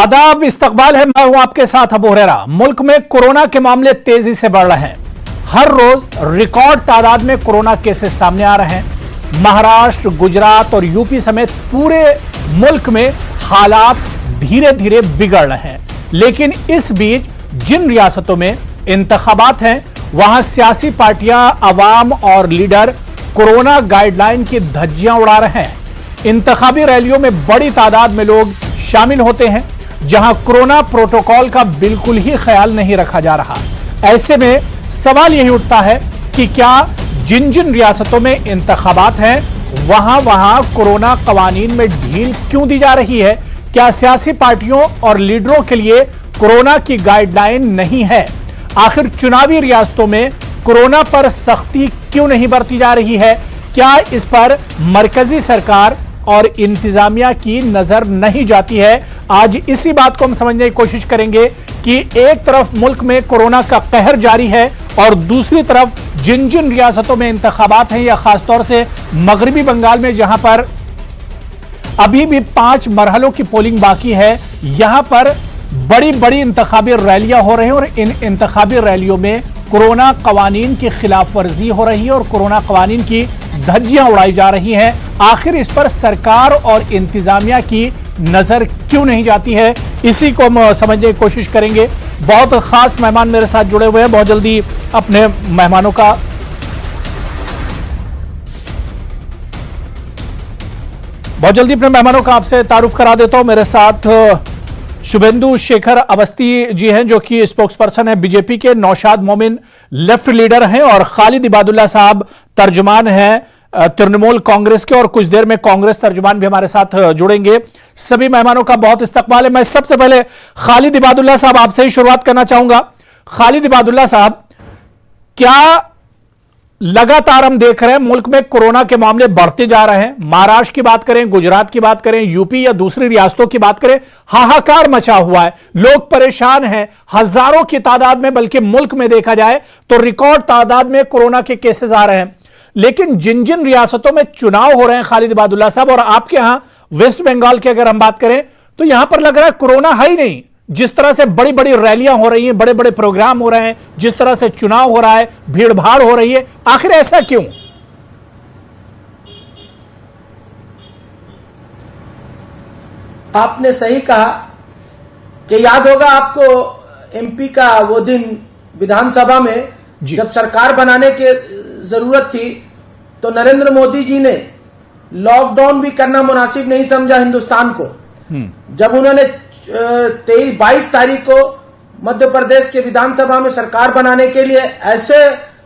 आदाब, इस्तकबाल है। मैं हूं आपके साथ अबू हुरैरा। मुल्क में कोरोना के मामले तेजी से बढ़ रहे हैं। हर रोज रिकॉर्ड तादाद में कोरोना केसेस सामने आ रहे हैं। महाराष्ट्र, गुजरात और यूपी समेत पूरे मुल्क में हालात धीरे धीरे बिगड़ रहे हैं। लेकिन इस बीच जिन रियासतों में इंतखाबात हैं, वहां सियासी पार्टियां, अवाम और लीडर कोरोना गाइडलाइन की धज्जियां उड़ा रहे हैं। इंतखाबी रैलियों में बड़ी तादाद में लोग शामिल होते हैं, जहां कोरोना प्रोटोकॉल का बिल्कुल ही ख्याल नहीं रखा जा रहा। ऐसे में सवाल यही उठता है कि क्या जिन जिन रियासतों में इंतखाबात हैं, वहां वहां कोरोना कवानीन में ढील क्यों दी जा रही है? क्या सियासी पार्टियों और लीडरों के लिए कोरोना की गाइडलाइन नहीं है? आखिर चुनावी रियासतों में कोरोना पर सख्ती क्यों नहीं बरती जा रही है? क्या इस पर मरकजी सरकार और इंतजामिया की नजर नहीं जाती है? आज इसी बात को हम समझने की कोशिश करेंगे कि एक तरफ मुल्क में कोरोना का कहर जारी है और दूसरी तरफ जिन जिन रियासतों में इंतखाबात हैं, या खासतौर से मगरबी बंगाल में जहां पर अभी भी 5 मरहलों की पोलिंग बाकी है, यहां पर बड़ी बड़ी इंतखाबी रैलियां हो रही हैं और इन इंतखाबी रैलियों में कोरोना कवानीन की खिलाफ वर्जी हो रही है और कोरोना कवानीन की धज्जियां उड़ाई जा रही हैं। आखिर इस पर सरकार और इंतजामिया की नजर क्यों नहीं जाती है? इसी को हम समझने की कोशिश करेंगे। बहुत खास मेहमान मेरे साथ जुड़े हुए हैं। बहुत जल्दी अपने मेहमानों का आपसे तारुफ करा देता हूं। मेरे साथ शुभेंदु शेखर अवस्थी जी हैं, जो कि स्पोक्स पर्सन है बीजेपी के। नौशाद मोमिन लेफ्ट लीडर हैं और खालिद इबादुल्ला साहब तर्जुमान हैं तृणमूल कांग्रेस के, और कुछ देर में कांग्रेस तर्जुमान भी हमारे साथ जुड़ेंगे। सभी मेहमानों का बहुत इस्तकबाल है। मैं सबसे पहले खालिद इबादुल्ला साहब आपसे ही शुरुआत करना चाहूंगा। खालिद इबादुल्ला साहब, क्या लगातार हम देख रहे हैं मुल्क में कोरोना के मामले बढ़ते जा रहे हैं? महाराष्ट्र की बात करें, गुजरात की बात करें, यूपी या दूसरी रियासतों की बात करें, हाहाकार मचा हुआ है। लोग परेशान हैं, हजारों की तादाद में, बल्कि मुल्क में देखा जाए तो रिकॉर्ड तादाद में कोरोना के केसेस आ रहे हैं। लेकिन जिन जिन रियासतों में चुनाव हो रहे हैं खालिद इबादुल्ला साहब, और आपके यहां वेस्ट बंगाल की अगर हम बात करें, तो यहां पर लग रहा है कोरोना है ही नहीं। जिस तरह से बड़ी बड़ी रैलियां हो रही हैं, बड़े बड़े प्रोग्राम हो रहे हैं, जिस तरह से चुनाव हो रहा है, भीड़ भाड़ हो रही है, आखिर ऐसा क्यों? आपने सही कहा कि याद होगा आपको एमपी का वो दिन विधानसभा में जब सरकार बनाने की जरूरत थी, तो नरेंद्र मोदी जी ने लॉकडाउन भी करना मुनासिब नहीं समझा हिंदुस्तान को। जब उन्होंने 22 तारीख को मध्य प्रदेश के विधानसभा में सरकार बनाने के लिए ऐसे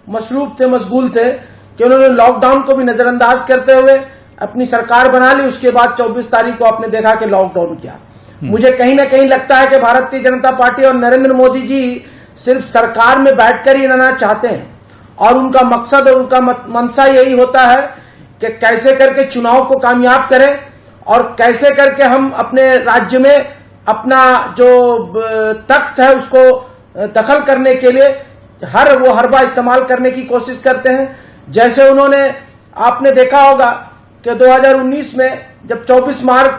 मशरूफ थे, मशगूल थे कि उन्होंने लॉकडाउन को भी नजरअंदाज करते हुए अपनी सरकार बना ली। उसके बाद 24 तारीख को आपने देखा कि लॉकडाउन किया। मुझे कहीं ना कहीं लगता है कि भारतीय जनता पार्टी और नरेंद्र मोदी जी सिर्फ सरकार में बैठकर ही रहना चाहते हैं, और उनका मकसद और उनका मंशा यही होता है कि कैसे करके चुनाव को कामयाब करें और कैसे करके हम अपने राज्य में अपना जो तख्त है उसको दखल करने के लिए हर हरबा इस्तेमाल करने की कोशिश करते हैं। जैसे उन्होंने, आपने देखा होगा कि 2019 में जब 24 मार्च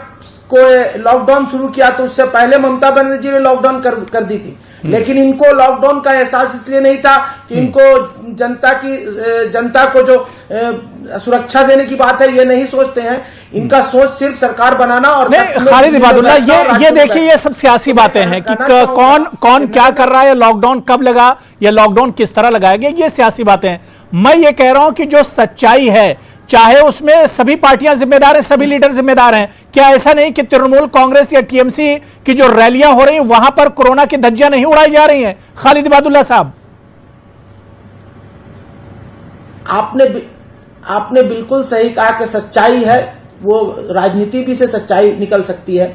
को लॉकडाउन शुरू किया, तो उससे पहले ममता बनर्जी ने लॉकडाउन कर दी थी। लेकिन इनको लॉकडाउन का एहसास इसलिए नहीं था कि इनको जनता को जो सुरक्षा देने की बात है, ये नहीं सोचते हैं। इनका सोच सिर्फ सरकार बनाना और खालिद इबादुल्ला, ये देखिए, ये सब सियासी बातें हैं कि कौन क्या कर रहा है, लॉकडाउन कब लगा या लॉकडाउन किस तरह लगाया गया, ये सियासी बातें हैं। मैं ये कह रहा हूं कि जो सच्चाई है, चाहे उसमें सभी पार्टियां जिम्मेदार हैं, सभी लीडर जिम्मेदार हैं। क्या ऐसा नहीं कि तृणमूल कांग्रेस या टीएमसी की जो रैलियां हो रही हैं, वहां पर कोरोना की धज्जियां नहीं उड़ाई जा रही हैं? खालिद इबादुल्ला साहब, आपने बिल्कुल सही कहा कि सच्चाई है वो राजनीति भी से सच्चाई निकल सकती है।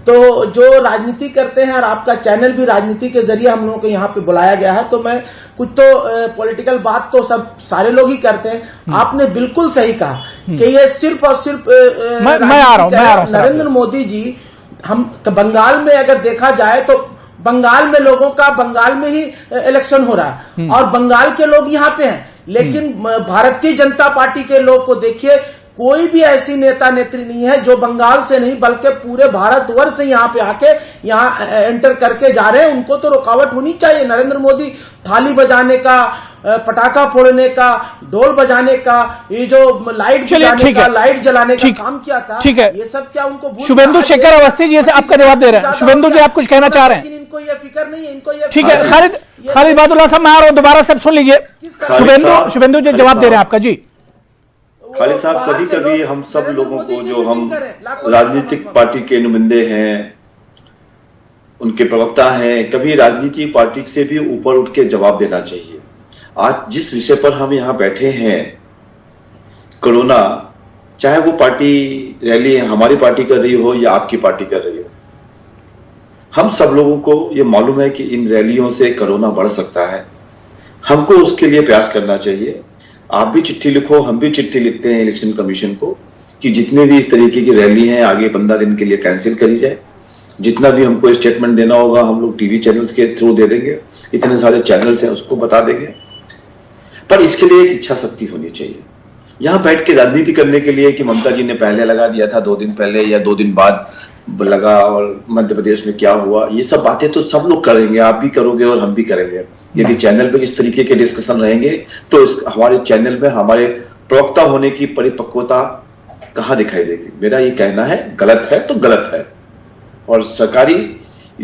तो जो राजनीति करते हैं, और आपका चैनल भी राजनीति के जरिए हम लोगों को यहाँ पे बुलाया गया है, तो मैं कुछ तो पॉलिटिकल बात तो सब सारे लोग ही करते हैं। आपने बिल्कुल सही कहा कि ये सिर्फ और सिर्फ मैं आ रहा हूं नरेंद्र मोदी जी। हम बंगाल में अगर देखा जाए तो बंगाल में लोगों का बंगाल में ही इलेक्शन हो रहा है और बंगाल के लोग यहाँ पे हैं, लेकिन भारतीय जनता पार्टी के लोग को देखिए, कोई भी ऐसी नेता नेत्री नहीं है जो बंगाल से नहीं बल्कि पूरे भारतवर्ष से यहाँ पे आके यहाँ एंटर करके जा रहे हैं। उनको तो रुकावट होनी चाहिए। नरेंद्र मोदी थाली बजाने का, पटाखा फोड़ने का, ढोल बजाने का, ये जो लाइट बजाने का, लाइट जलाने का काम किया था, ठीक है, ये सब क्या उनको शुभेंदु शेखर अवस्थी जी से आपका जवाब दे रहे हैं। शुभेंदु जी आप कुछ कहना चाह रहे हैं? इनको ये फिक्र नहीं है, इनको ये ठीक है। खालिद बादुल्ला साहब मैं आ रहा हूं, दोबारा सब सुन लीजिए। शुभेंदु जी जवाब दे रहे हैं आपका। जी खालिद साहब, कभी कभी हम सब लोगों को, जो हम राजनीतिक पार्टी के नुमाइंदे हैं, उनके प्रवक्ता हैं, कभी राजनीतिक पार्टी से भी ऊपर उठ के जवाब देना चाहिए। आज जिस विषय पर हम यहाँ बैठे हैं, कोरोना, चाहे वो पार्टी रैली हमारी पार्टी कर रही हो या आपकी पार्टी कर रही हो, हम सब लोगों को ये मालूम है कि इन रैलियों से कोरोना बढ़ सकता है। हमको उसके लिए प्रयास करना चाहिए। आप भी चिट्ठी लिखो, हम भी चिट्ठी लिखते हैं इलेक्शन कमीशन को कि जितने भी इस तरीके की रैली हैं आगे 15 दिन के लिए कैंसिल करी जाए। जितना भी हमको स्टेटमेंट देना होगा हम लोग टीवी चैनल्स के थ्रू दे देंगे, इतने सारे चैनल्स हैं उसको बता देंगे। पर इसके लिए एक इच्छा शक्ति होनी चाहिए। यहाँ बैठ के राजनीति करने के लिए कि ममता जी ने पहले लगा दिया था 2 दिन पहले या 2 दिन बाद लगा, और मध्य प्रदेश में क्या हुआ, ये सब बातें तो सब लोग करेंगे, आप भी करोगे और हम भी करेंगे। यदि चैनल पे इस तरीके के डिस्कशन रहेंगे तो हमारे चैनल में हमारे प्रवक्ता होने की परिपक्वता कहाँ दिखाई देगी? मेरा ये कहना है, गलत है तो गलत है, और सरकारी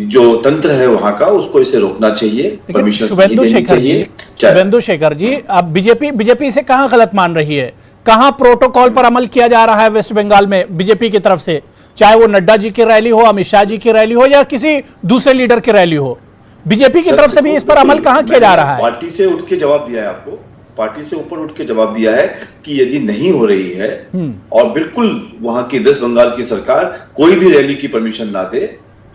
जो तंत्र है वहां का उसको इसे रोकना चाहिए, परमिशन देनी चाहिए। शुभेंदु शेखर जी, अब बीजेपी से कहां गलत मान रही है? कहां प्रोटोकॉल पर अमल किया जा रहा है वेस्ट बंगाल में बीजेपी की तरफ से? चाहे वो नड्डा जी की रैली हो, अमित शाह जी की रैली हो या किसी दूसरे लीडर की रैली हो, बीजेपी की तरफ से भी इस पर अमल कहां किया जा रहा है? पार्टी से उठ के जवाब दिया है आपको, पार्टी से ऊपर उठ के जवाब दिया है कि यदि नहीं हो रही है और बिल्कुल वहां की वेस्ट बंगाल की सरकार कोई भी रैली की परमिशन ना दे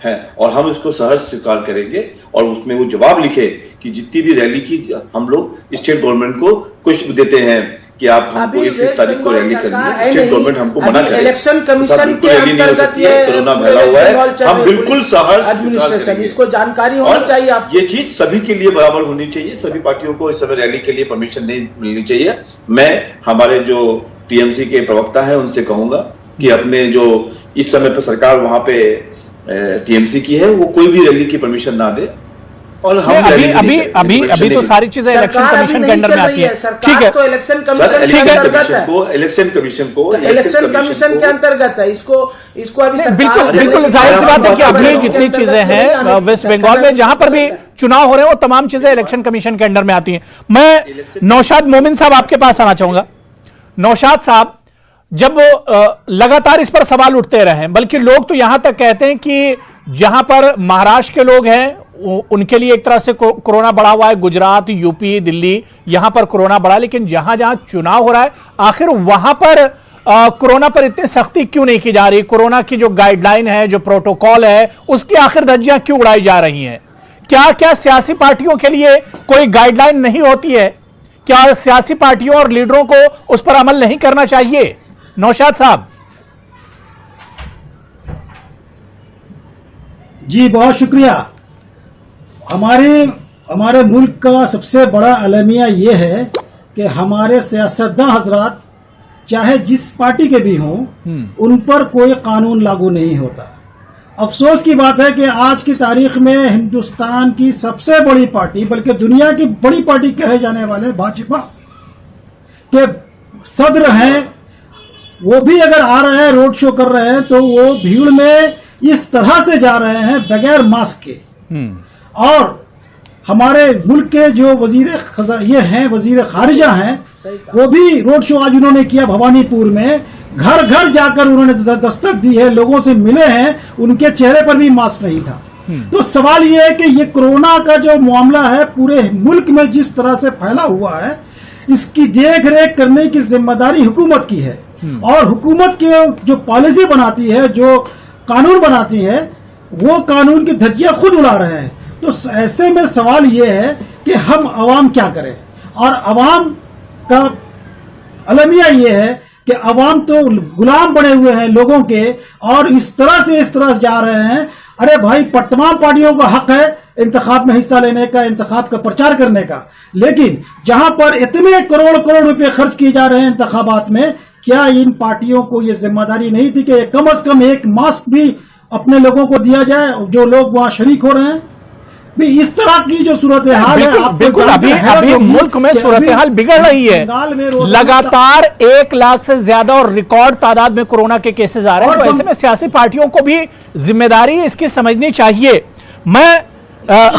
है, और हम इसको सहर्ष स्वीकार करेंगे, और उसमें वो जवाब लिखे कि जितनी भी रैली की हम लोग स्टेट गवर्नमेंट को कुछ देते हैं कि आप हमको इस तारीख को रैली करनी है, स्टेट गवर्नमेंट हमको मना करे। इलेक्शन कमीशन के अंतर्गत ये कोरोना फैला हुआ है, हम बिल्कुल सहर्ष एडमिनिस्ट्रेशन, इसको जानकारी होनी चाहिए। आप ये चीज सभी के लिए बराबर होनी चाहिए, सभी पार्टियों को इस समय रैली के लिए परमिशन नहीं मिलनी चाहिए। मैं हमारे जो टीएमसी के प्रवक्ता है उनसे कहूंगा कि अपने जो इस समय पर सरकार वहां पे टीएमसी की है, वो कोई भी रैली की परमिशन ना दे, और हम अभी तो सारी चीजें इलेक्शन कमीशन के अंडर में आती है। ठीक है, तो इलेक्शन कमीशन के अंतर्गत है, इलेक्शन कमीशन के अंतर्गत है। इसको अभी बिल्कुल जाहिर सी बात है कि अभी जितनी चीजें हैं वेस्ट बंगाल में जहां पर भी चुनाव हो रहे हैं वो तमाम चीजें इलेक्शन कमीशन के अंडर में आती हैं। मैं नौशाद मोमिन साहब आपके पास आना चाहूंगा। नौशाद साहब, जब लगातार इस पर सवाल उठते रहे, बल्कि लोग तो यहां तक कहते हैं कि जहां पर महाराष्ट्र के लोग हैं उनके लिए एक तरह से कोरोना बढ़ा हुआ है, गुजरात, यूपी, दिल्ली, यहां पर कोरोना बढ़ा, लेकिन जहां जहां चुनाव हो रहा है आखिर वहां पर कोरोना पर इतनी सख्ती क्यों नहीं की जा रही? कोरोना की जो गाइडलाइन है, जो प्रोटोकॉल है, उसकी आखिर धज्जियां क्यों उड़ाई जा रही हैं? क्या सियासी पार्टियों के लिए कोई गाइडलाइन नहीं होती है? क्या सियासी पार्टियों और लीडरों को उस पर अमल नहीं करना चाहिए? नौशाद साहब जी, बहुत शुक्रिया। हमारे मुल्क का सबसे बड़ा अलमिया यह है कि हमारे सियासतदान हजरात चाहे जिस पार्टी के भी हों, उन पर कोई कानून लागू नहीं होता। अफसोस की बात है कि आज की तारीख में हिंदुस्तान की सबसे बड़ी पार्टी, बल्कि दुनिया की बड़ी पार्टी कहे जाने वाले भाजपा के सदर हैं, वो भी अगर आ रहे हैं, रोड शो कर रहे हैं, तो वो भीड़ में इस तरह से जा रहे हैं बगैर मास्क के। और हमारे मुल्क के जो वजीर खारिजा हैं, वो भी रोड शो आज उन्होंने किया भवानीपुर में। घर घर जाकर उन्होंने दस्तक दी है, लोगों से मिले हैं, उनके चेहरे पर भी मास्क नहीं था। तो सवाल ये है कि ये कोरोना का जो मामला है पूरे मुल्क में जिस तरह से फैला हुआ है, इसकी देख रेख करने की जिम्मेदारी हुकूमत की है, और हुकूमत के जो पॉलिसी बनाती है, जो कानून बनाती है, वो कानून की धज्जियां खुद उड़ा रहे हैं। तो ऐसे में सवाल ये है कि हम अवाम क्या करें, और अवाम का अलमिया ये है कि अवाम तो गुलाम बने हुए हैं लोगों के, और इस तरह से जा रहे हैं। अरे भाई, तमाम पार्टियों का हक है इंतखाब में हिस्सा लेने का, इंतखाब का प्रचार करने का, लेकिन जहां पर इतने करोड़ रुपए खर्च किए जा रहे हैं इंतखाबात में, क्या इन पार्टियों को ये जिम्मेदारी नहीं थी कि कम से कम एक मास्क भी अपने लोगों को दिया जाए जो लोग वहां शरीक हो रहे हैं? भी इस तरह की जो सूरत हाल है, बिल्कुल अभी मुल्क में सूरत हाल बिगड़ रही है। लगातार 1 लाख से ज्यादा और रिकॉर्ड तादाद में कोरोना के केसेस आ रहे हैं। तो ऐसे में सियासी पार्टियों को भी जिम्मेदारी इसकी समझनी चाहिए। मैं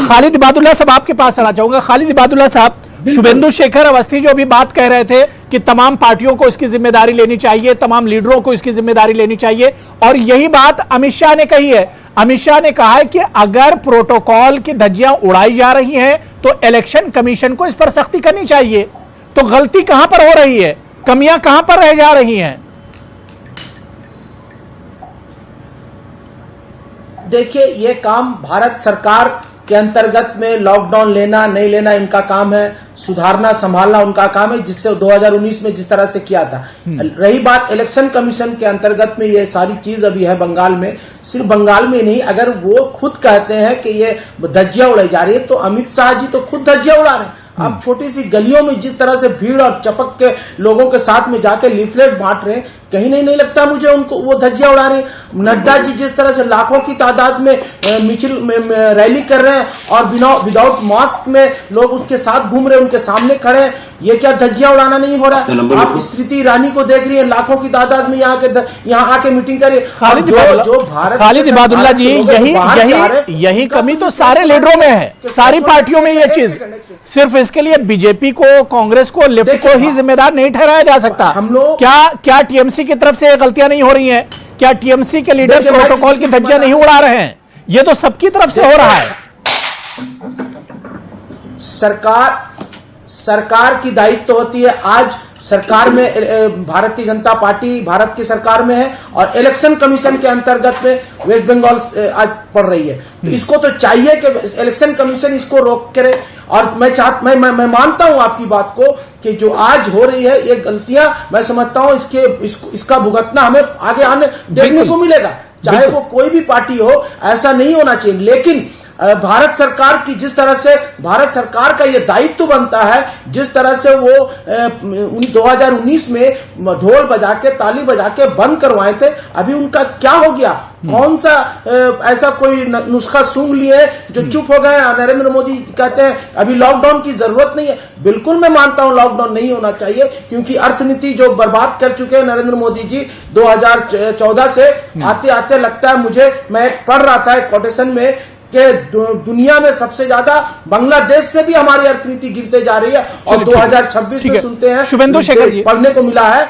खालिद इबादुल्ला साहब आपके पास आना चाहूंगा। खालिद इबादुल्ला साहब, शुभेंदु शेखर अवस्थी जो अभी बात कह रहे थे कि तमाम पार्टियों को इसकी जिम्मेदारी लेनी चाहिए, तमाम लीडरों को इसकी जिम्मेदारी लेनी चाहिए, और यही बात अमित शाह ने कही है। अमित शाह ने कहा है कि अगर प्रोटोकॉल की धज्जियां उड़ाई जा रही हैं तो इलेक्शन कमीशन को इस पर सख्ती करनी चाहिए। तो गलती कहां पर हो रही है, कमियां कहां पर रह जा रही हैं? देखिए, ये काम भारत सरकार के अंतर्गत में लॉकडाउन लेना नहीं लेना इनका काम है, सुधारना संभालना उनका काम है, जिससे 2019 में जिस तरह से किया था। रही बात इलेक्शन कमीशन के अंतर्गत में, ये सारी चीज अभी है बंगाल में। सिर्फ बंगाल में नहीं, अगर वो खुद कहते हैं कि ये धज्जियां उड़ाई जा रही है तो अमित शाह जी तो खुद धज्जियां उड़ा रहे हैं। आप छोटी सी गलियों में जिस तरह से भीड़ और चपक के लोगों के साथ में जाके लीफलेट बांट रहे हैं, कहीं नहीं लगता मुझे उनको वो धज्जियां उड़ा रहे हैं। नड्डा जी जिस तरह से लाखों की तादाद में मिचिल में रैली कर रहे हैं और विदाउट मास्क में लोग उसके साथ घूम रहे हैं, उनके सामने खड़े हैं, ये क्या धज्जियां उड़ाना नहीं हो रहा है? आप स्मृति ईरानी को देख रही है, लाखों की तादाद में यहाँ आके मीटिंग कर रही है। जो भारत खालिद इबादुल्ला जी, यही कमी तो सारे लीडरों में है, सारी पार्टियों में ये चीज। सिर्फ इसके लिए बीजेपी को, कांग्रेस को, लेफ्ट को ही जिम्मेदार नहीं ठहराया जा सकता। हम लोग क्या टीएमसी की तरफ से गलतियां नहीं हो रही हैं? क्या टीएमसी के लीडर प्रोटोकॉल की धज्जियां नहीं उड़ा रहे हैं? ये तो सबकी तरफ से हो रहा है। सरकार की दायित्व होती है। आज सरकार में भारतीय जनता पार्टी भारत की सरकार में है और इलेक्शन कमीशन के अंतर्गत में वेस्ट बंगाल आज पड़ रही है। तो इसको तो चाहिए कि इलेक्शन कमीशन इसको रोक करे। और मैं मानता हूं आपकी बात को कि जो आज हो रही है ये गलतियां, मैं समझता हूं इसका भुगतना हमें आगे आने देखने को मिलेगा, चाहे वो कोई भी पार्टी हो। ऐसा नहीं होना चाहिए, लेकिन भारत सरकार की जिस तरह से भारत सरकार का ये दायित्व बनता है, जिस तरह से वो 2019 में ढोल बजा के ताली बजा के बंद करवाए थे, अभी उनका क्या हो गया? कौन सा ऐसा कोई नुस्खा सूंघ लिए जो चुप हो गए? नरेंद्र मोदी कहते हैं अभी लॉकडाउन की जरूरत नहीं है। बिल्कुल मैं मानता हूं लॉकडाउन नहीं होना चाहिए, क्योंकि अर्थनीति जो बर्बाद कर चुके हैं नरेंद्र मोदी जी 2014 से आते आते लगता है मुझे, मैं पढ़ रहा था एक कोटेशन में कि दुनिया में सबसे ज्यादा बांग्लादेश से भी हमारी अर्थनीति गिरते जा रही है। और 2026 में सुनते हैं शुभेंदु शेखर जी पढ़ने को मिला है।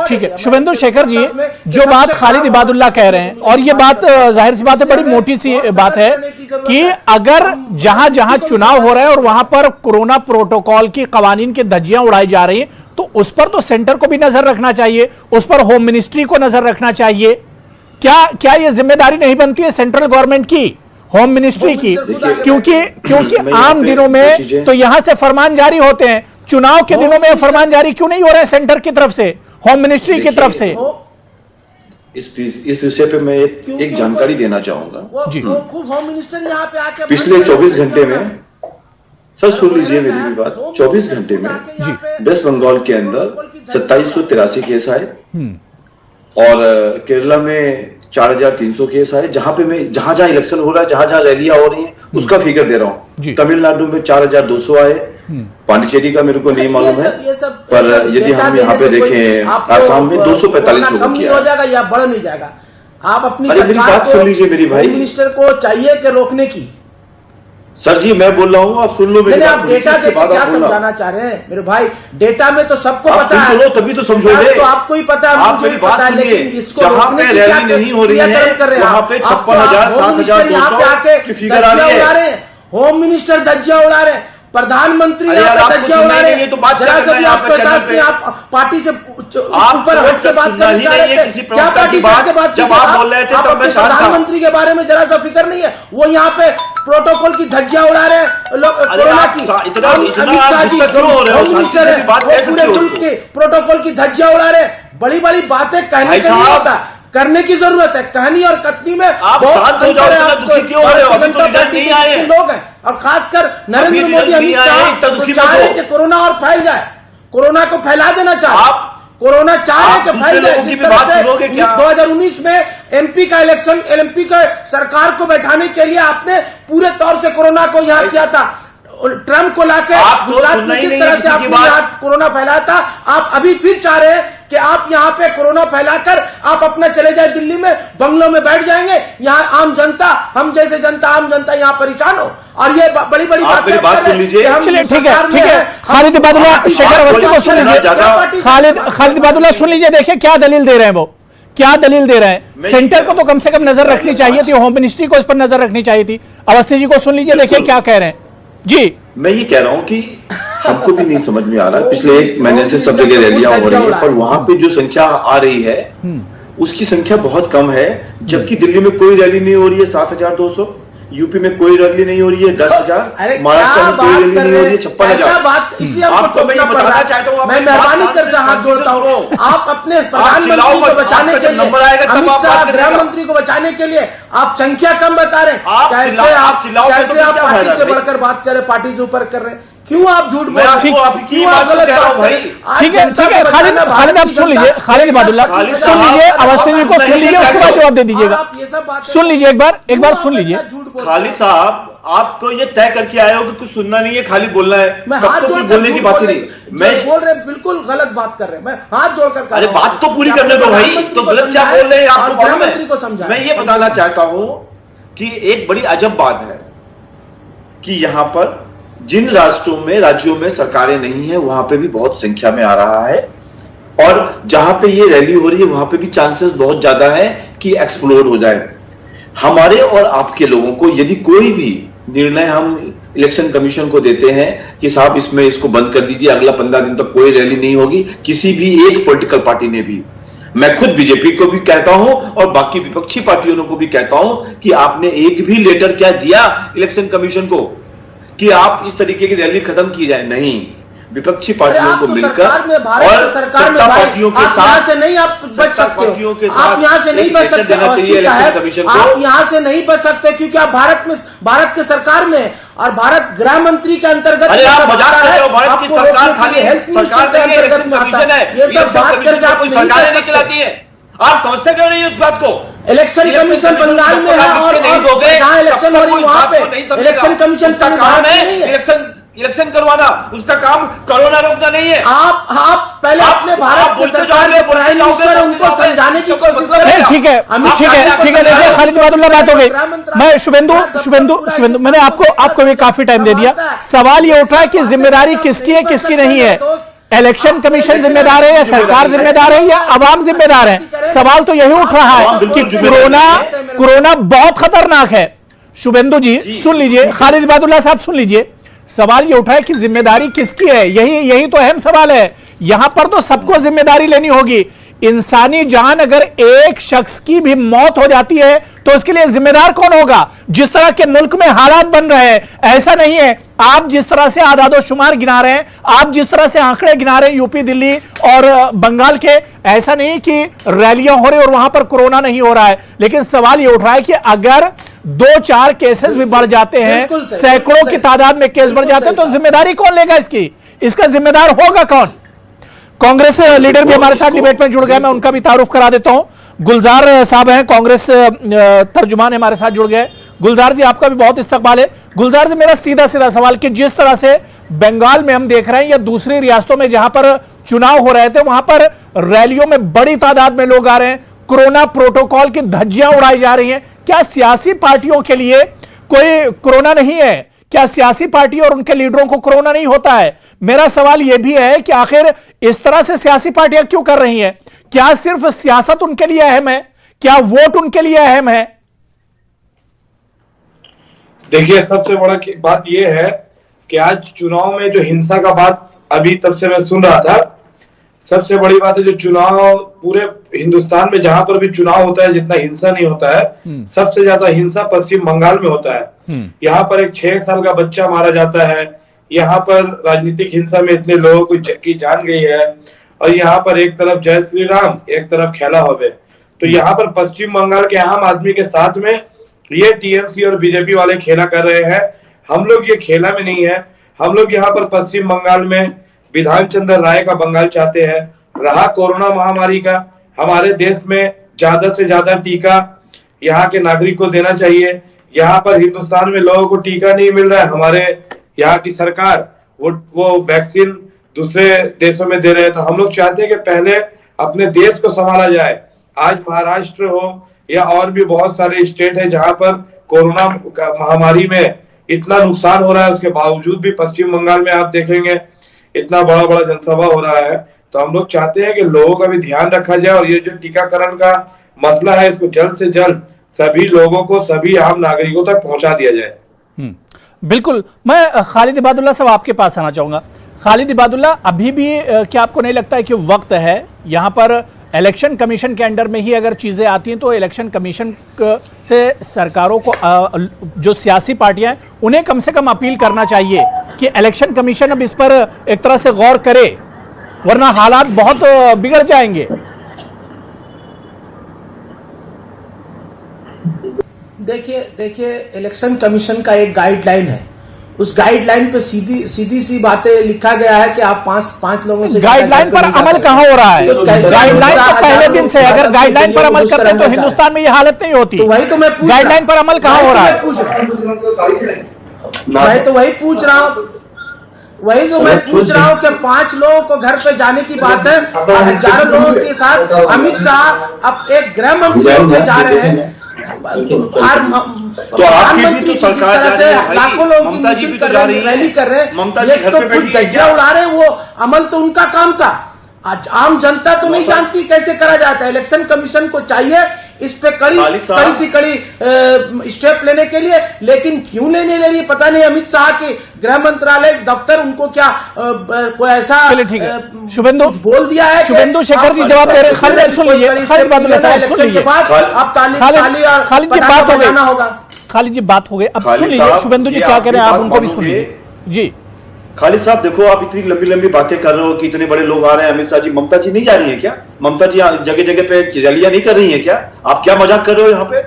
ठीक है शुभेंदु शेखर जी, जो बात खालिद इबादुल्ला कह रहे हैं, और ये बात जाहिर सी बात है, बड़ी मोटी सी बात है कि अगर जहां जहां चुनाव हो रहे हैं और वहां पर कोरोना प्रोटोकॉल की कवानीन की धज्जियां उड़ाई जा रही हैं, तो उस पर तो सेंटर को भी नजर रखना चाहिए, उस पर होम मिनिस्ट्री को नजर रखना चाहिए। क्या ये जिम्मेदारी नहीं बनती है सेंट्रल गवर्नमेंट की, होम मिनिस्ट्री की? क्योंकि आम दिनों में तो यहां से फरमान जारी होते हैं, चुनाव के दिनों में फरमान जारी क्यों नहीं हो रहे हैं सेंटर की तरफ से, होम मिनिस्ट्री की तरफ से? इस विषय पे मैं एक जानकारी देना चाहूंगा जी। खूब होम मिनिस्टर यहाँ पे आके पिछले 24 घंटे में, सर सुन लीजिए मेरी भी बात, 24 घंटे में वेस्ट बंगाल के अंदर 2783 केस आए और केरला में 4300 केस आए। जहां जहां इलेक्शन हो रहा है, जहां जहां रैलियां हो रही हैं, उसका फिगर दे रहा हूं। तमिलनाडु में 4200 आए, पांडिचेरी का मेरे को नहीं मालूम है, पर यदि हम यहाँ पे देखें आसाम में 245 लोगों की हो जाएगा या बढ़ नहीं जाएगा। आप अपनी मेरी बात सुन लीजिए मेरी भाई, मिनिस्टर को चाहिए कि रोकने की। सर जी मैं बोल रहा हूँ, आप सुन लो मेरी बात। आप डेटा देके क्या समझाना चाह रहे हैं मेरे भाई? डेटा में तो सबको पता है, तभी तो समझोगे। तो आपको ही पता है, मुझे भी पता है, लेकिन इसको जहाँ पे रैली नहीं हो रही है वहाँ पे 56,000 7,200 की फिगर आ रही है। होम मिनिस्टर धज्जियां उड़ा रहे हैं, प्रधानमंत्री यहाँ पे धज्जियां उड़ा रहे हैं। जरा सा भी आपके साथ में आप पार्टी से ऊपर हट के बात करना चाह रहे थे, क्या पार्टी से के बात? जब आप बोल रहे थे तब मैं शांत था। प्रधानमंत्री के बारे में जरा सा फिक्र नहीं है, वो यहाँ पे प्रोटोकॉल की धज्जियां उड़ा रहे हैं कोरोना की। अमित शाह जी होम मिनिस्टर है, वो पूरे मुल्क के प्रोटोकॉल की धज्जियां उड़ा रहे हैं। बड़ी बड़ी बातें कहने से नहीं होता, करने की जरूरत है। कहानी और कथनी में बहुत अंतर है। आपको जनता पार्टी के लोग हैं और खासकर नरेंद्र मोदी, अमित शाह चाह रहे कि कोरोना और फैल जाए, कोरोना को फैला देना चाहे। कोरोना चाह रहे कि फैल जाए। की भी बात सुनोगे क्या? 2019 में एमपी का इलेक्शन, एमपी का सरकार को बैठाने के लिए आपने पूरे तौर से कोरोना को यहाँ किया था। ट्रम्प को लाके गुजरात में जिस तरह से आपने यहाँ कोरोना फैलाया था, आप अभी फिर चाह रहे हैं कि आप यहाँ पे कोरोना फैलाकर आप अपना चले जाए दिल्ली में, बंगलों में बैठ जाएंगे। यहाँ आम जनता, हम जैसे जनता, आम जनता यहाँ परेशान हो, और ये बड़ी बड़ी बात सुन लीजिए। चलिए ठीक है खालिद इबादुल्लाह शेखर अवस्थी को सुन लीजिए। खालिद इबादुल्लाह सुन लीजिए, देखिए क्या दलील दे रहे हैं वो, क्या दलील दे रहे हैं। सेंटर को तो कम से कम नजर रखनी चाहिए थी, होम मिनिस्ट्री को इस पर नजर रखनी चाहिए थी। अवस्थी जी को सुन लीजिए, देखिए क्या कह रहे हैं जी। मैं ये कह रहा हूं कि हमको भी नहीं समझ में आ रहा, पिछले 1 महीने से सब जगह रैलियां हो रही है, पर वहां पे जो संख्या आ रही है उसकी संख्या बहुत कम है, जबकि दिल्ली में कोई रैली नहीं हो रही है 7,200, यूपी में कोई रैली नहीं हो रही है 10,000, महाराष्ट्र में कोई रैली नहीं हो रही है 56,000। आपको मैं ये बताना चाहता हूँ, मैं मेहरबानी कर हाथ जोड़ता हूँ, आप अपने प्रधानमंत्री को बचाने के लिए, अमित शाह गृह मंत्री को बचाने के लिए आप संख्या कम बता रहे हैं। कैसे आप पार्टी से बढ़कर बात कर रहे, पार्टी से ऊपर कर रहे हैं? क्यों आप झूठ बोल रहे हैं? क्यों आप गलत कह रहे हो भाई? ठीक है खालिद आप सुन लीजिए, खालिद इबादुल्लाह सुन लीजिए, अवस्थी जी को सुन लीजिए, उसके बाद जवाब दे दीजिएगा। सुन लीजिए एक बार सुन लीजिए। खालिद साहब, आप तो ये तय करके आए हो कि कुछ सुनना नहीं है, खाली बोलना है। मैं हाथ जोड़ बोलने की बात ही नहीं, मैं बोल रहे बिल्कुल गलत बात कर रहे हैं। मैं हाथ जोड़कर, अरे बात तो पूरी करने दो भाई, तो गलत क्या बोल रहे हैं आपको मालूम है? मैं ये बताना चाहता हूं कि एक बड़ी अजब बात है कि यहां पर जिन राज्यों में सरकारें नहीं है, वहां पे भी बहुत संख्या में आ रहा है, और जहां पे ये रैली हो रही है वहां पे भी चांसेस बहुत ज्यादा है कि एक्सप्लोड हो जाए। हमारे और आपके लोगों को यदि कोई भी निर्णय हम इलेक्शन कमीशन को देते हैं कि साहब इसको बंद कर दीजिए, अगला 15 दिन तक कोई रैली नहीं होगी, किसी भी एक पॉलिटिकल पार्टी ने भी, मैं खुद बीजेपी को भी कहता हूं और बाकी विपक्षी पार्टियों को भी कहता हूं कि आपने एक भी लेटर क्या दिया इलेक्शन कमीशन को कि आप इस तरीके की रैली खत्म की जाए? नहीं, विपक्षी पार्टियों को मिलकर और सत्ता पार्टियों के साथ से नहीं आप बच सकते, आप यहाँ से नहीं बच सकते, आप यहाँ से नहीं बच सकते क्योंकि आप भारत के सरकार में और भारत गृह मंत्री के अंतर्गत। अरे आप मजाक कर रहे हो, भारत की सरकार खाली सरकार के अंतर्गत में आता है, ये सब बात करके कोई सरकारें नहीं चलाती है। आप समझते क्यों नहीं उस बात को? इलेक्शन कमीशन बंगाल में है और जहां इलेक्शन हो रही है वहां पे इलेक्शन कमीशन का काम है इलेक्शन करवाना, उसका काम कोरोना रोकना नहीं है। आप पहले अपने भारत की सरकार के प्राइम मिनिस्टर उनको समझाने की कोशिश करें। ठीक है देखिए खालिद इबादुल्लाह बात हो गई। मैं शुभेंदु मैंने आपको भी काफी टाइम दे दिया। सवाल ये उठ रहा है कि जिम्मेदारी किसकी है किसकी नहीं है? इलेक्शन कमीशन जिम्मेदार है या सरकार जिम्मेदार है या अवाम जिम्मेदार है? सवाल तो यही उठ रहा है कि कोरोना बहुत खतरनाक है। शुभेंदु जी सुन लीजिए, खालिद इबादुल्लाह साहब सुन लीजिए, सवाल ये उठा है कि जिम्मेदारी किसकी है? यही तो अहम सवाल है। यहां पर तो सबको जिम्मेदारी लेनी होगी। इंसानी जान अगर एक शख्स की भी मौत हो जाती है तो उसके लिए जिम्मेदार कौन होगा? जिस तरह के मुल्क में हालात बन रहे हैं, ऐसा नहीं है आप जिस तरह से आदादो शुमार गिना रहे हैं, आप जिस तरह से आंकड़े गिना रहे हैं यूपी, दिल्ली और बंगाल के, ऐसा नहीं कि रैलियां हो रही और वहां पर कोरोना नहीं हो रहा है। लेकिन सवाल ये उठ रहा है कि अगर 2-4 केसेस भी बढ़ जाते हैं, सैकड़ों की तादाद में केस बढ़ जाते हैं, तो जिम्मेदारी कौन लेगा इसकी? इसका जिम्मेदार होगा कौन? कांग्रेस लीडर भी हमारे साथ डिबेट में जुड़ गए, मैं उनका भी तारुफ करा देता हूं। गुलजार साहब हैं, कांग्रेस तर्जुमान हमारे साथ जुड़ गए। गुलजार जी आपका भी बहुत इस्तकबाल है। गुलजार जी मेरा सीधा सवाल कि जिस तरह से बंगाल में हम देख रहे हैं या दूसरी रियासतों में जहां पर चुनाव हो रहे थे वहां पर रैलियों में बड़ी तादाद में लोग आ रहे हैं, कोरोना प्रोटोकॉल की धज्जियां उड़ाई जा रही हैं, क्या सियासी पार्टियों के लिए कोई कोरोना नहीं है? क्या सियासी पार्टी और उनके लीडरों को कोरोना नहीं होता है? मेरा सवाल यह भी है कि आखिर इस तरह से सियासी पार्टियां क्यों कर रही हैं? क्या सिर्फ सियासत उनके लिए अहम है? क्या वोट उनके लिए अहम है? देखिए, सबसे बड़ा बात यह है कि आज चुनाव में जो हिंसा का बात अभी तब से मैं सुन रहा था, सबसे बड़ी बात है जो चुनाव पूरे हिंदुस्तान में जहां पर भी चुनाव होता है जितना हिंसा नहीं होता है, सबसे ज्यादा हिंसा पश्चिम बंगाल में होता है। यहाँ पर एक 6 साल का बच्चा मारा जाता है, यहाँ पर राजनीतिक हिंसा में इतने लोगों की जान गई है, और यहाँ पर एक तरफ जय श्री राम, एक तरफ खेला होवे। तो यहाँ पर पश्चिम बंगाल के आम आदमी के साथ में ये टीएमसी और बीजेपी वाले खेला कर रहे हैं। हम लोग ये खेला में नहीं है। हम लोग यहाँ पर पश्चिम बंगाल में विधान चंद्र राय का बंगाल चाहते हैं, रहा कोरोना महामारी का, हमारे देश में ज्यादा से ज्यादा टीका यहाँ के नागरिक को देना चाहिए। यहाँ पर हिंदुस्तान में लोगों को टीका नहीं मिल रहा है, हमारे यहाँ की सरकार वो वैक्सीन दूसरे देशों में दे रहे हैं। तो हम लोग चाहते हैं कि पहले अपने देश को संभाला जाए। आज महाराष्ट्र हो या और भी बहुत सारे स्टेट है जहां पर कोरोना महामारी में इतना नुकसान हो रहा है, उसके बावजूद भी पश्चिम बंगाल में आप देखेंगे इतना बड़ा बड़ा जनसभा हो रहा है। तो हम लोग चाहते हैं कि लोगों का भी ध्यान रखा जाए और ये जो टीकाकरण का मसला है इसको जल्द से जल्द सभी लोगों को, सभी आम नागरिकों तक पहुंचा दिया जाए। बिल्कुल। मैं खालिद इबादुल्ला साहब आपके पास आना चाहूंगा। खालिद इबादुल्ला, अभी भी क्या आपको नहीं लगता है कि वक्त है यहां पर इलेक्शन कमीशन के अंडर में ही अगर चीजें आती हैं तो इलेक्शन कमीशन से सरकारों को जो सियासी पार्टियां हैं उन्हें कम से कम अपील करना चाहिए कि इलेक्शन कमीशन अब इस पर एक तरह से गौर करे, वरना हालात बहुत बिगड़ जाएंगे। देखिए इलेक्शन कमीशन का एक गाइडलाइन है, उस गाइडलाइन पे सीधी सी बातें लिखा गया है कि आप पांच लोगों से गाइडलाइन पर अमल कहां हो रहा है? गाइडलाइन तो पहले दिन से, अगर गाइडलाइन पर अमल करते तो हिंदुस्तान में ये हालत नहीं होती। तो वही तो मैं पूछ, गाइडलाइन पर अमल कहां हो रहा है? मैं तो वही पूछ रहा हूँ, कि 5 लोगों को घर पे जाने की बात है, हजारों लोगों के साथ अमित शाह अब एक गृह मंत्री होने जा रहे हैं। तो आपकी भी तो सरकार जा रही है, लाखों लोग ममता जी भी तो जा रही है, रैली कर रहे हैं, ममता जी घर पे बैठी है, गज्जा उड़ा रहे हैं। वो अमल तो उनका काम था, आज आम जनता तो नहीं जानती कैसे करा जाता है। इलेक्शन कमीशन को चाहिए इस पे कड़ी स्टेप लेने के लिए, लेकिन क्यों नहीं ले रही पता नहीं। अमित शाह के गृह मंत्रालय दफ्तर उनको क्या कोई ऐसा ठीक है, शुभेंदु बोल दिया है? शुभेंदु शेखर जी जवाब दे रहे हैं। खालिद सुन लीजिए, खालिद इबादुल्ला साहब सुन लीजिए, खालिद जी बात हो गई, खालिद जी बात हो गई, अब सुन लीजिए शुभेंदु जी क्या कह रहे हैं, आप उनको भी सुनिए जी। खालिद साहब देखो, आप इतनी लंबी लंबी बातें कर रहे हो कि इतने बड़े लोग आ रहे हैं, अमित शाह जी, ममता जी नहीं जा रही है क्या? ममता जी जगह जगह पे रैलियां नहीं कर रही है क्या? आप क्या मजाक कर रहे हो यहाँ पे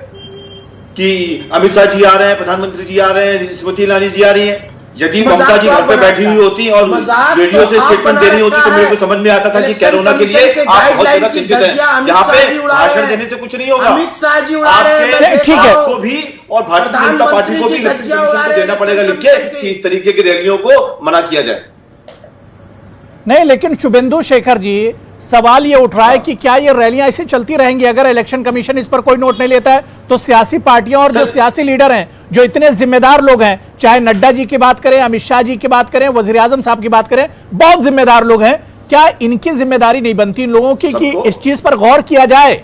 कि अमित शाह जी आ रहे हैं, प्रधानमंत्री जी आ रहे हैं, स्मृति ईरानी जी आ रही है? यदि ममता जी घर पे बैठी हुई होती और रेडियो से स्टेटमेंट दे रही होती तो मेरे को समझ में आता था कि कोरोना के लिए आप बहुत ज्यादा चिंतित हैं। यहाँ पे भाषण देने से कुछ नहीं होगा, अमित शाह जी उड़ा रहे हैं, ठीक है, आपको भी और भारतीय जनता पार्टी को भी इलेक्शन कमीशन को देना पड़ेगा लिख के कि इस तरीके की रैलियों को मना किया जाए। नहीं, लेकिन शुभेंदु शेखर जी सवाल ये उठ रहा है कि क्या ये रैलियां ऐसी चलती रहेंगी? अगर इलेक्शन कमीशन इस पर कोई नोट नहीं लेता है तो सियासी पार्टियां और जो सियासी लीडर हैं, जो इतने जिम्मेदार लोग हैं, चाहे नड्डा जी की बात करें, अमित शाह जी की बात करें, वजीर आजम साहब की बात करें, बहुत जिम्मेदार लोग हैं, क्या इनकी जिम्मेदारी नहीं बनती इन लोगों की कि इस चीज पर गौर किया जाए,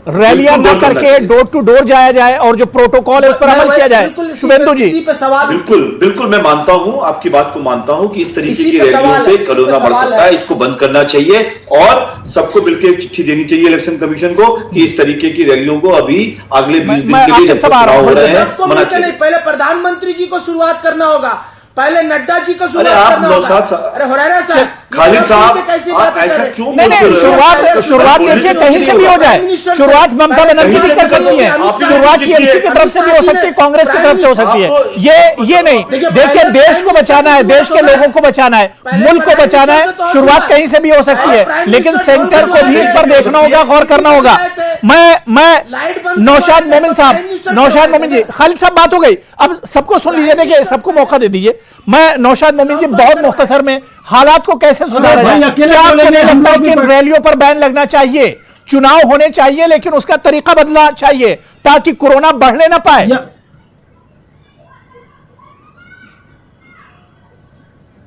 रैलियां न करके डोर टू डोर जाया जाए और जो प्रोटोकॉल है उस पर अमल किया जाए? शुभेंदु जी बिल्कुल बिल्कुल मैं मानता हूं, आपकी बात को मानता हूं कि इस तरीके की रैलियों से कोरोना बढ़ सकता है, इसको बंद करना चाहिए और सबको मिलकर एक चिट्ठी देनी चाहिए इलेक्शन कमीशन को कि इस तरीके की रैलियों को अभी अगले 20 दिन के लिए जब तक चुनाव हो रहे हैं मना कीजिए। पहले प्रधानमंत्री जी को शुरुआत करना होगा, पहले नड्डा जी को शुरुआत करना होगा। अरे हुरैरा साहब, खालिद साहब कैसी आप ऐसा क्यों? नहीं, शुरुआत देखिए कहीं से भी हो जाए, शुरुआत ममता बनर्जी भी कर सकती है, शुरुआत टीएमसी की तरफ से भी हो सकती है, कांग्रेस की तरफ से हो सकती है। ये नहीं, देखिए देश को बचाना है, देश के लोगों को बचाना है, मुल्क को बचाना है, शुरुआत कहीं से भी हो सकती है, लेकिन सेंटर को भी इस पर देखना होगा, गौर करना होगा। मैं नौशाद मोमिन साहब, नौशाद मोमिन जी, खालिद साहब बात हो गई, अब सबको सुन लीजिए, देखिए सबको मौका दे दीजिए। मैं नौशाद मोमिन जी बहुत मुख्तसर में हालात को कैसे सुधारा जाए? क्या आपको नहीं लगता है कि रैलियों पर बैन लगना चाहिए? चुनाव होने चाहिए लेकिन उसका तरीका बदलना चाहिए ताकि कोरोना बढ़ने ना पाए।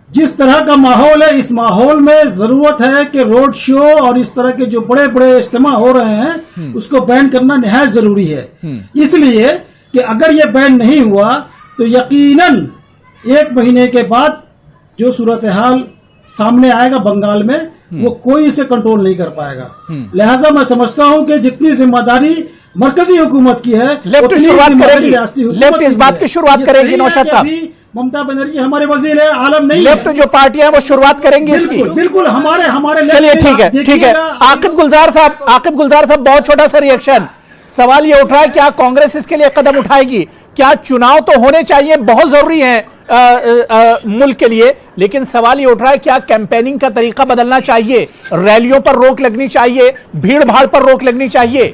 जिस तरह का माहौल है, इस माहौल में जरूरत है कि रोड शो और इस तरह के जो बड़े बड़े इज्तिमा हो रहे हैं उसको बैन करना निहायत जरूरी है। इसलिए कि अगर ये बैन नहीं हुआ तो यकीनन 1 महीने के बाद जो सूरत हाल सामने आएगा बंगाल में, वो कोई इसे कंट्रोल नहीं कर पाएगा। लिहाजा मैं समझता हूं कि जितनी जिम्मेदारी मरकजी हुकूमत की है, लेफ्ट शुरुआत करेगी, लेफ्ट इस बात की शुरुआत करेगी। नौशाद साहब, ममता बनर्जी हमारे वजीर है आलम नहीं, लेफ्ट जो पार्टियां हैं वो शुरुआत करेंगी इसकी। बिल्कुल हमारे चलिए ठीक है। आकिब गुलजार साहब बहुत छोटा सा रिएक्शन। सवाल ये उठ रहा है क्या कांग्रेस इसके लिए कदम उठाएगी? क्या चुनाव तो होने चाहिए, बहुत जरूरी है मुल्क के लिए, लेकिन सवाल ये उठ रहा है क्या कैंपेनिंग का तरीका बदलना चाहिए, रैलियों पर रोक लगनी चाहिए, भीड़ भाड़ पर रोक लगनी चाहिए?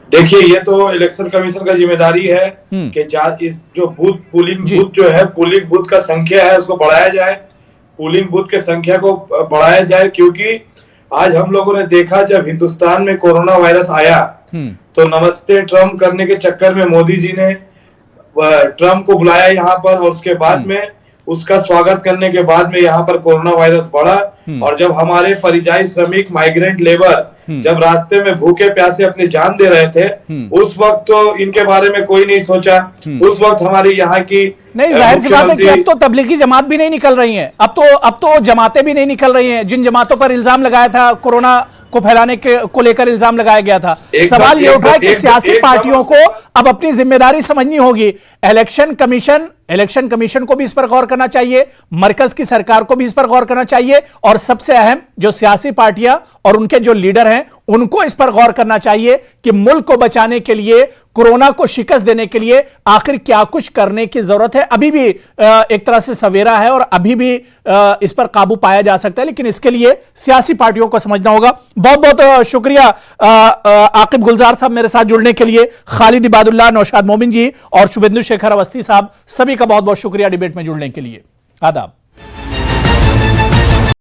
देखिए, ये तो इलेक्शन कमीशन का जिम्मेदारी है कि इस जो पोलिंग बूथ जो है, पोलिंग बूथ का संख्या है उसको बढ़ाया जाए, पोलिंग बूथ के संख्या को बढ़ाया जाए, क्योंकि आज हम लोगों ने देखा जब हिंदुस्तान में कोरोना वायरस आया तो नमस्ते ट्रम्प करने के चक्कर में मोदी जी ने ट्रम्प को बुलाया यहाँ पर, और उसके बाद में उसका स्वागत करने के बाद में यहाँ पर कोरोना वायरस बढ़ा। और जब हमारे परिযাयी श्रमिक माइग्रेंट लेबर जब रास्ते में भूखे प्यासे अपनी जान दे रहे थे, उस वक्त तो इनके बारे में कोई नहीं सोचा। उस वक्त हमारी यहाँ की नहीं, जाहिर सी बात है कि अब तो तबलीगी जमात भी नहीं निकल रही हैं, अब तो जमातें भी नहीं निकल रही हैं, जिन जमातों पर इल्जाम लगाया था, कोरोना को फैलाने को लेकर इल्जाम लगाया गया था। सवाल ये उठा है कि सियासी पार्टियों को अब अपनी जिम्मेदारी समझनी होगी। इलेक्शन कमीशन को भी इस पर गौर करना चाहिए, मरकज की सरकार को भी इस पर गौर करना चाहिए, और सबसे अहम जो सियासी पार्टियां और उनके जो लीडर हैं उनको इस पर गौर करना चाहिए कि मुल्क को बचाने के लिए, कोरोना को शिकस्त देने के लिए आखिर क्या कुछ करने की जरूरत है। अभी भी एक तरह से सवेरा है और अभी भी इस पर काबू पाया जा सकता है, लेकिन इसके लिए सियासी पार्टियों को समझना होगा। बहुत बहुत शुक्रिया आकिब गुलजार साहब मेरे साथ जुड़ने के लिए, खालिद इबादुल्लाह, नौशाद मोमिन जी और शुभेंदु शेखर अवस्थी साहब, सभी का बहुत बहुत शुक्रिया डिबेट में जुड़ने के लिए। आदाब।